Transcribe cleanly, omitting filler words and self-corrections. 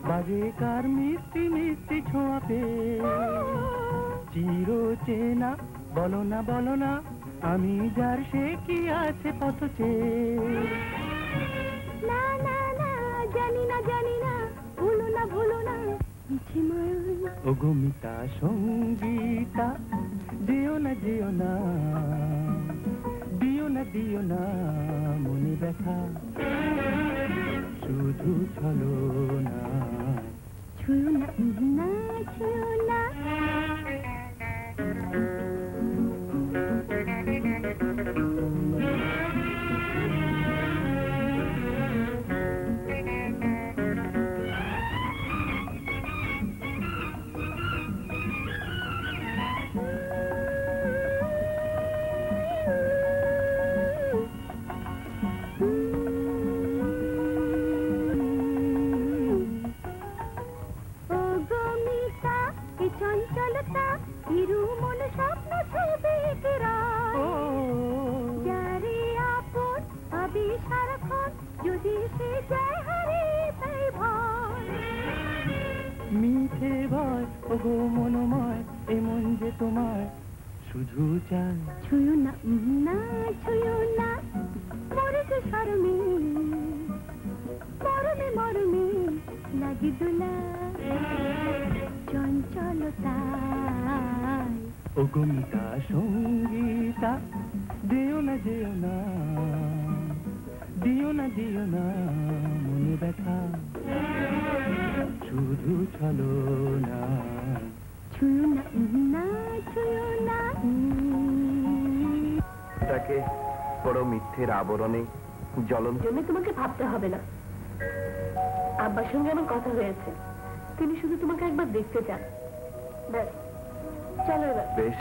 বাজেকার মিষ্টি মিষ্টি ছোঁয়াতে চির চেনা বলো না আমি যার সে কি আছে পথে না না না জানি না ভুলো না ও গমিতা সঙ্গীতা দিও না দিও না মনে ব্যথা শুধু চলো না ছুঁয়ো না মিঠে ভয় ওগো মনোময় এমন যে তোমায় শুধু চাই ছুঁয়ো না মরেছে শরমে মরমে লাগি দোলা চঞ্চলতায় ও গমিতা সঙ্গীতা দিও না মনে ব্যথা শুধু চলো না ছুঁয়ো না তাকে বড় মিথ্যের আবরণে জ্বলন জন্য তোমাকে ভাবতে হবে না। আব্বার সঙ্গে আমার কথা হয়েছে, তিনি শুধু তোমাকে একবার দেখতে চান। ব্যাস চলো এবার। বেশ।